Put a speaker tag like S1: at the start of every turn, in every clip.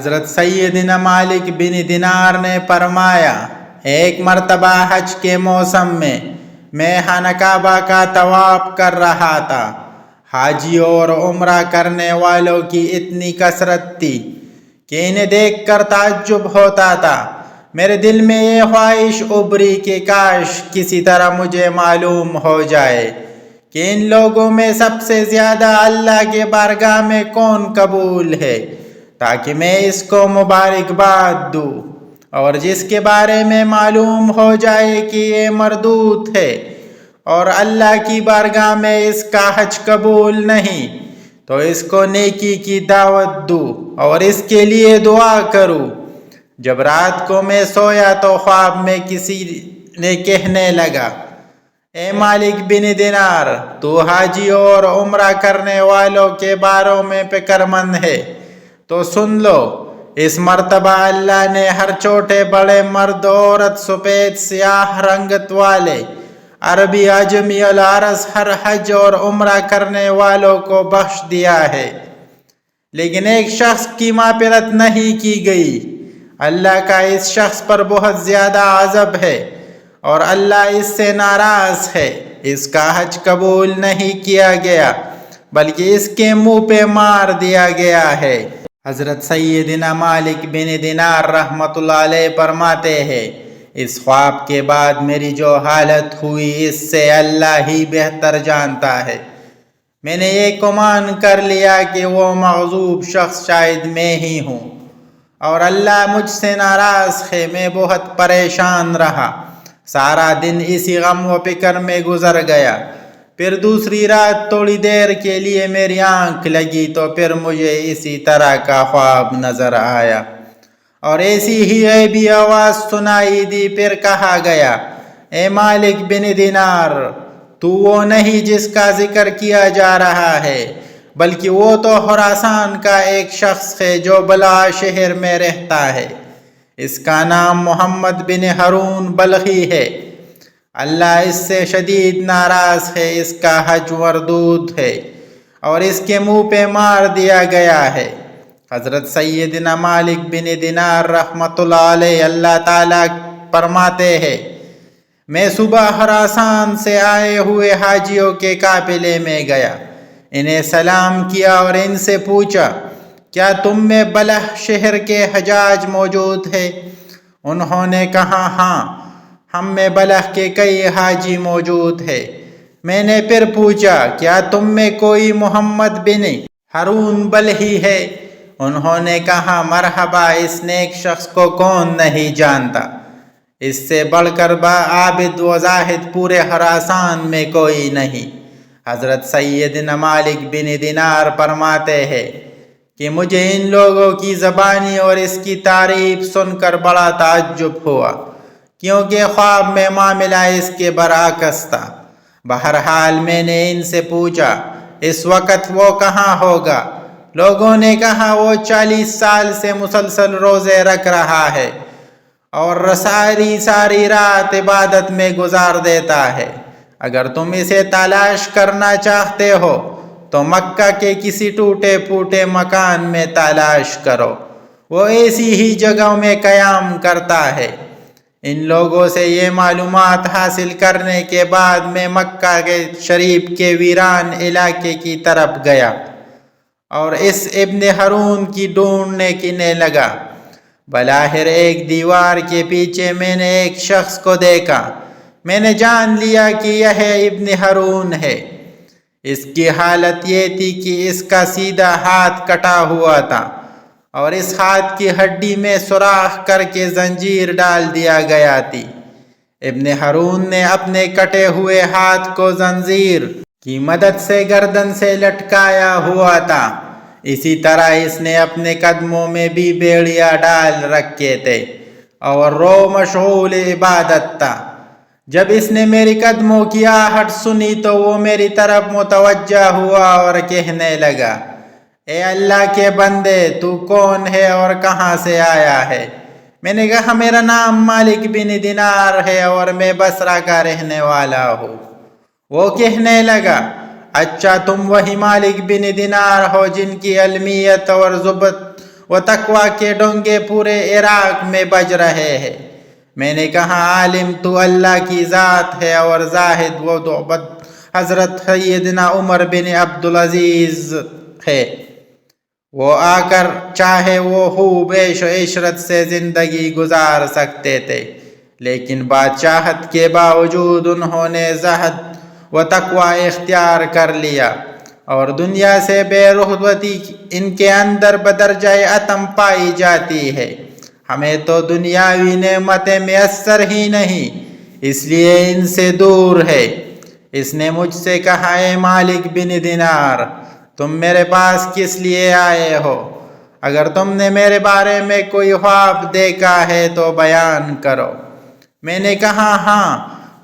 S1: حضرت سیدنا مالک بن دینار نے فرمایا، ایک مرتبہ حج کے موسم میں خانہ کعبہ کا طواف کر رہا تھا۔ حاجیوں اور عمرہ کرنے والوں کی اتنی کثرت تھی کہ انہیں دیکھ کر تعجب ہوتا تھا۔ میرے دل میں یہ خواہش ابھری کہ کاش کسی طرح مجھے معلوم ہو جائے کہ ان لوگوں میں سب سے زیادہ اللہ کے بارگاہ میں کون قبول ہے، تاکہ میں اس کو مبارکباد دوں، اور جس کے بارے میں معلوم ہو جائے کہ یہ مردود ہے اور اللہ کی بارگاہ میں اس کا حج قبول نہیں، تو اس کو نیکی کی دعوت دوں اور اس کے لیے دعا کروں۔ جب رات کو میں سویا تو خواب میں کسی نے کہنے لگا، اے مالک بن دینار، تو حاجیوں اور عمرہ کرنے والوں کے باروں میں فکر مند ہے، تو سن لو، اس مرتبہ اللہ نے ہر چھوٹے بڑے مرد عورت، سفید سیاہ رنگت والے، عربی عجمی العرض ہر حج اور عمرہ کرنے والوں کو بخش دیا ہے، لیکن ایک شخص کی مغفرت نہیں کی گئی۔ اللہ کا اس شخص پر بہت زیادہ غضب ہے اور اللہ اس سے ناراض ہے۔ اس کا حج قبول نہیں کیا گیا بلکہ اس کے منہ پہ مار دیا گیا ہے۔ حضرت سیدنا مالک بن دینار رحمۃ اللہ علیہ فرماتے ہیں، اس خواب کے بعد میری جو حالت ہوئی اس سے اللہ ہی بہتر جانتا ہے۔ میں نے یہ گمان کر لیا کہ وہ مغضوب شخص شاید میں ہی ہوں اور اللہ مجھ سے ناراض ہے۔ میں بہت پریشان رہا، سارا دن اسی غم و فکر میں گزر گیا۔ پھر دوسری رات تھوڑی دیر کے لیے میری آنکھ لگی تو پھر مجھے اسی طرح کا خواب نظر آیا اور ایسی ہی غیبی آواز سنائی دی۔ پھر کہا گیا، اے مالک بن دینار، تو وہ نہیں جس کا ذکر کیا جا رہا ہے، بلکہ وہ تو خراسان کا ایک شخص ہے جو بلخ شہر میں رہتا ہے۔ اس کا نام محمد بن ہارون بلخی ہے۔ اللہ اس سے شدید ناراض ہے، اس کا حج مردود ہے اور اس کے منہ پہ مار دیا گیا ہے۔ حضرت سیدنا مالک بن دینار رحمۃ اللہ علیہ اللہ تعالیٰ فرماتے ہیں، میں صبح خراسان سے آئے ہوئے حاجیوں کے قافلے میں گیا، انہیں سلام کیا اور ان سے پوچھا، کیا تم میں بلخ شہر کے حجاج موجود ہے؟ انہوں نے کہا، ہاں، ہم میں بلخ کے کئی حاجی موجود ہے۔ میں نے پھر پوچھا، کیا تم میں کوئی محمد بن ہارون بلخی ہے؟ انہوں نے کہا، مرحبا، اس نیک شخص کو کون نہیں جانتا، اس سے بڑھ کر عابد و زاہد پورے خراسان میں کوئی نہیں۔ حضرت سیدنا مالک بن دینار فرماتے ہیں کہ مجھے ان لوگوں کی زبانی اور اس کی تعریف سن کر بڑا تعجب ہوا، کیونکہ خواب میں معاملہ اس کے برعکس تھا۔ بہرحال میں نے ان سے پوچھا، اس وقت وہ کہاں ہوگا؟ لوگوں نے کہا، وہ 40 سال سے مسلسل روزے رکھ رہا ہے اور ساری رات عبادت میں گزار دیتا ہے۔ اگر تم اسے تلاش کرنا چاہتے ہو تو مکہ کے کسی ٹوٹے پھوٹے مکان میں تلاش کرو، وہ ایسی ہی جگہوں میں قیام کرتا ہے۔ ان لوگوں سے یہ معلومات حاصل کرنے کے بعد میں مکہ کے شریف کے ویران علاقے کی طرف گیا اور اس ابن ہارون کی ڈھونڈنے کینے لگا۔ بلاخر ایک دیوار کے پیچھے میں نے ایک شخص کو دیکھا۔ میں نے جان لیا کہ یہ ابن ہارون ہے۔ اس کی حالت یہ تھی کہ اس کا سیدھا ہاتھ کٹا ہوا تھا اور اس ہاتھ کی ہڈی میں سوراخ کر کے زنجیر ڈال دیا گیا تھی۔ ابن ہارون نے اپنے کٹے ہوئے ہاتھ کو زنجیر کی مدد سے گردن سے لٹکایا ہوا تھا۔ اسی طرح اس نے اپنے قدموں میں بھی بیڑیا ڈال رکھے تھے اور رو مشغول عبادت تھا۔ جب اس نے میری قدموں کی آہٹ سنی تو وہ میری طرف متوجہ ہوا اور کہنے لگا، اے اللہ کے بندے، تو کون ہے اور کہاں سے آیا ہے؟ میں نے کہا، میرا نام مالک بن دینار ہے اور میں بصرہ کا رہنے والا ہوں۔ وہ کہنے لگا، اچھا، تم وہی مالک بن دینار ہو جن کی علمیت اور ضبط و تقوی کے ڈونگے پورے عراق میں بج رہے ہیں۔ میں نے کہا عالم تو اللہ کی ذات ہے اور زاہد و عبد حضرت سیدنا عمر بن عبدالعزیز ہے۔ وہ آ کر چاہے وہ خوب عیش و عشرت سے زندگی گزار سکتے تھے، لیکن بادشاہت کے باوجود انہوں نے زہد و تقوی اختیار کر لیا اور دنیا سے بے رغبتی ان کے اندر بدرجہ عتم پائی جاتی ہے۔ ہمیں تو دنیاوی نعمتیں میسر ہی نہیں، اس لیے ان سے دور ہے۔ اس نے مجھ سے کہا اے مالک بن دینار، تم میرے پاس کس لیے آئے ہو؟ اگر تم نے میرے بارے میں کوئی خواب دیکھا ہے تو بیان کرو۔ میں نے کہا ہاں،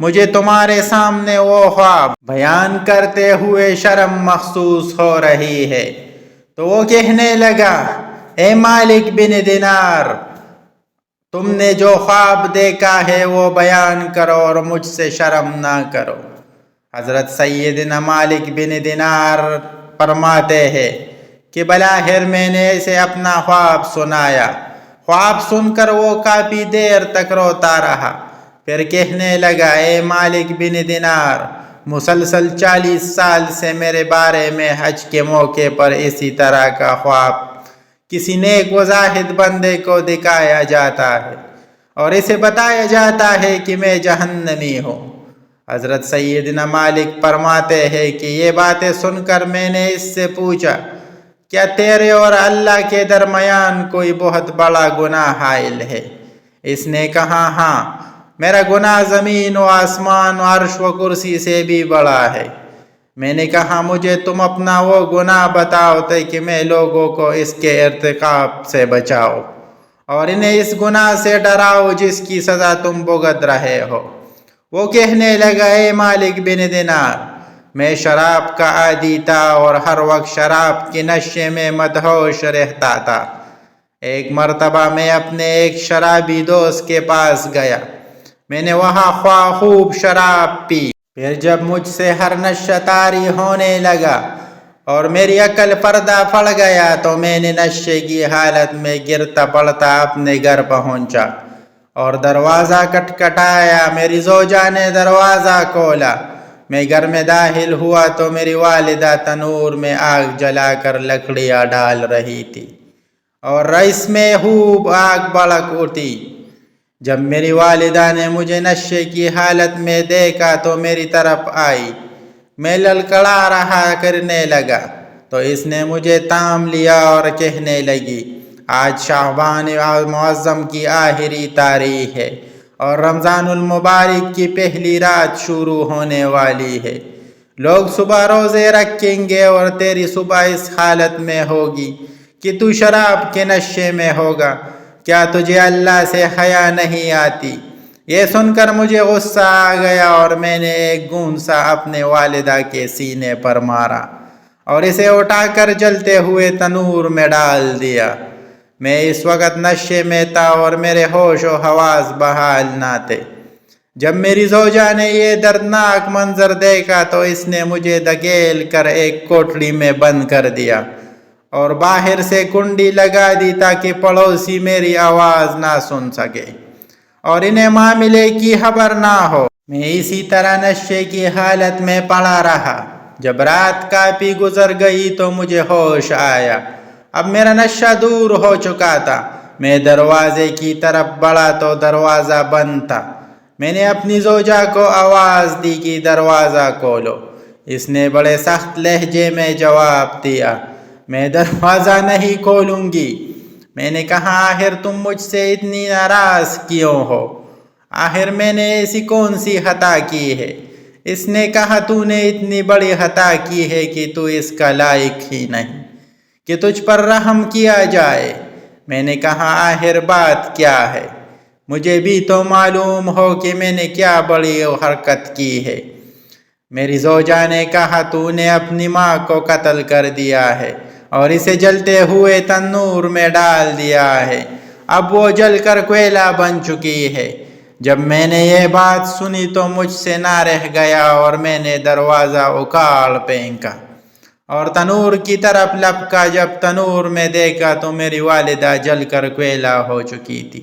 S1: مجھے تمہارے سامنے وہ خواب بیان کرتے ہوئے شرم محسوس ہو رہی ہے۔ تو وہ کہنے لگا اے مالک بن دینار، تم نے جو خواب دیکھا ہے وہ بیان کرو اور مجھ سے شرم نہ کرو۔ حضرت سیدنا مالک بن دینار فرماتے ہیں کہ بلاخر میں نے اسے اپنا خواب سنایا۔ خواب سن کر وہ کافی دیر تک روتا رہا، پھر کہنے لگا اے مالک بن دینار، مسلسل 40 سال سے میرے بارے میں حج کے موقع پر اسی طرح کا خواب کسی نیک و زاہد بندے کو دکھایا جاتا ہے اور اسے بتایا جاتا ہے کہ میں جہنمی ہوں۔ حضرت سیدنا مالک فرماتے ہیں کہ یہ باتیں سن کر میں نے اس سے پوچھا کیا تیرے اور اللہ کے درمیان کوئی بہت بڑا گناہ حائل ہے؟ اس نے کہا ہاں، میرا گناہ زمین و آسمان و عرش و کرسی سے بھی بڑا ہے۔ میں نے کہا مجھے تم اپنا وہ گناہ بتاؤ کہ میں لوگوں کو اس کے ارتکاب سے بچاؤ اور انہیں اس گناہ سے ڈراؤ جس کی سزا تم بھگت رہے ہو۔ وہ کہنے لگا اے مالک بن دینار، میں شراب کا عادی تھا اور ہر وقت شراب کے نشے میں مدہوش رہتا تھا۔ ایک مرتبہ میں اپنے ایک شرابی دوست کے پاس گیا، میں نے وہاں خوب شراب پی، پھر جب مجھ سے ہر نشہ طاری ہونے لگا اور میری عقل پردہ پڑ گیا تو میں نے نشے کی حالت میں گرتا پڑتا اپنے گھر پہنچا اور دروازہ کھٹکھٹایا۔ میری زوجہ نے دروازہ کھولا، میں گھر میں داخل ہوا تو میری والدہ تنور میں آگ جلا کر لکڑیاں ڈال رہی تھی اور رئیس میں خوب آگ بھڑک اٹھی۔ جب میری والدہ نے مجھے نشے کی حالت میں دیکھا تو میری طرف آئی، میں لڑکھڑا رہا کرنے لگا تو اس نے مجھے تھام لیا اور کہنے لگی آج شعبان معظم کی آخری تاریخ ہے اور رمضان المبارک کی پہلی رات شروع ہونے والی ہے۔ لوگ صبح روزے رکھیں گے اور تیری صبح اس حالت میں ہوگی کہ تو شراب کے نشے میں ہوگا۔ کیا تجھے اللہ سے حیا نہیں آتی؟ یہ سن کر مجھے غصہ آ گیا اور میں نے ایک گونسا اپنے والدہ کے سینے پر مارا اور اسے اٹھا کر جلتے ہوئے تنور میں ڈال دیا۔ میں اس وقت نشے میں تھا اور میرے ہوش و حواس بحال نہ تھے۔ جب میری زوجہ نے یہ دردناک منظر دیکھا تو اس نے مجھے دھکیل کر ایک کوٹڑی میں بند کر دیا اور باہر سے کنڈی لگا دی تاکہ پڑوسی میری آواز نہ سن سکے اور انہیں معاملے کی خبر نہ ہو۔ میں اسی طرح نشے کی حالت میں پڑا رہا۔ جب رات کافی گزر گئی تو مجھے ہوش آیا، اب میرا نشہ دور ہو چکا تھا۔ میں دروازے کی طرف بڑھا تو دروازہ بند تھا۔ میں نے اپنی زوجہ کو آواز دی کہ دروازہ کھولو۔ اس نے بڑے سخت لہجے میں جواب دیا میں دروازہ نہیں کھولوں گی۔ میں نے کہا آخر تم مجھ سے اتنی ناراض کیوں ہو؟ آخر میں نے ایسی کون سی خطا کی ہے؟ اس نے کہا تو نے اتنی بڑی خطا کی ہے کہ تو اس کا لائق ہی نہیں کہ تجھ پر رحم کیا جائے۔ میں نے کہا آخر بات کیا ہے؟ مجھے بھی تو معلوم ہو کہ میں نے کیا بڑی حرکت کی ہے۔ میری زوجہ نے کہا تو نے اپنی ماں کو قتل کر دیا ہے اور اسے جلتے ہوئے تنور میں ڈال دیا ہے، اب وہ جل کر کوئلہ بن چکی ہے۔ جب میں نے یہ بات سنی تو مجھ سے نہ رہ گیا اور میں نے دروازہ اکھاڑ پھینکا اور تنور کی طرف لپکا، جب تنور میں دیکھا تو میری والدہ جل کر کوئلہ ہو چکی تھی۔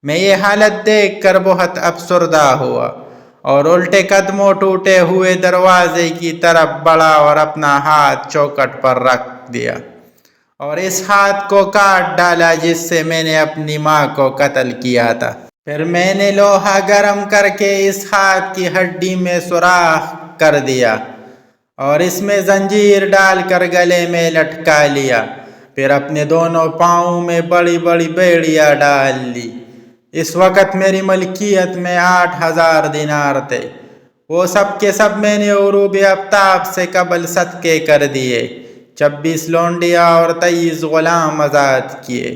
S1: میں یہ حالت دیکھ کر بہت افسردہ ہوا اور الٹے قدموں ٹوٹے ہوئے دروازے کی طرف بڑھا اور اپنا ہاتھ چوکھٹ پر رکھ دیا اور اس ہاتھ کو کاٹ ڈالا جس سے میں نے اپنی ماں کو قتل کیا تھا۔ پھر میں نے لوہا گرم کر کے اس ہاتھ کی ہڈی میں سوراخ کر دیا اور اس میں زنجیر ڈال کر گلے میں لٹکا لیا۔ پھر اپنے دونوں پاؤں میں بڑی بڑی بیڑیاں ڈال لی۔ اس وقت میری ملکیت میں 8,000 دینار تھے۔ وہ سب کے سب میں نے غروب آفتاب سے قبل صدقے کر دیے۔ 26 لونڈیاں اور 23 غلام آزاد کیے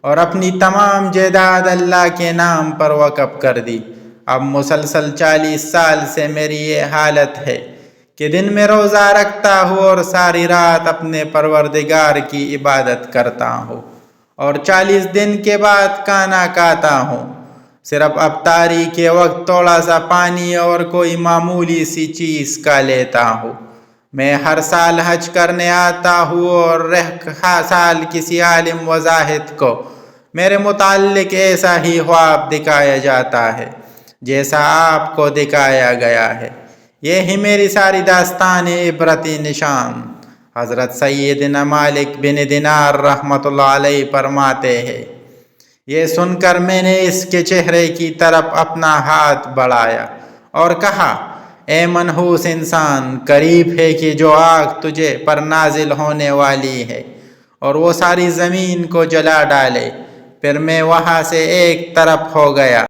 S1: اور اپنی تمام جائیداد اللہ کے نام پر وقف کر دی۔ اب مسلسل 40 سال سے میری یہ حالت ہے کہ دن میں روزہ رکھتا ہوں اور ساری رات اپنے پروردگار کی عبادت کرتا ہوں اور 40 دن کے بعد کھانا کھاتا ہوں۔ صرف افطاری کے وقت تھوڑا سا پانی اور کوئی معمولی سی چیز کھا لیتا ہوں۔ میں ہر سال حج کرنے آتا ہوں اور سال کسی عالم و زاہد کو میرے متعلق ایسا ہی خواب دکھایا جاتا ہے جیسا آپ کو دکھایا گیا ہے۔ یہی میری ساری داستان عبرتی نشان۔ حضرت سیدنا مالک بن دینار رحمۃ اللہ علیہ فرماتے ہیں، یہ سن کر میں نے اس کے چہرے کی طرف اپنا ہاتھ بڑھایا اور کہا، اے منحوس انسان، قریب ہے کہ جو آگ تجھے پر نازل ہونے والی ہے اور وہ ساری زمین کو جلا ڈالے۔ پھر میں وہاں سے ایک طرف ہو گیا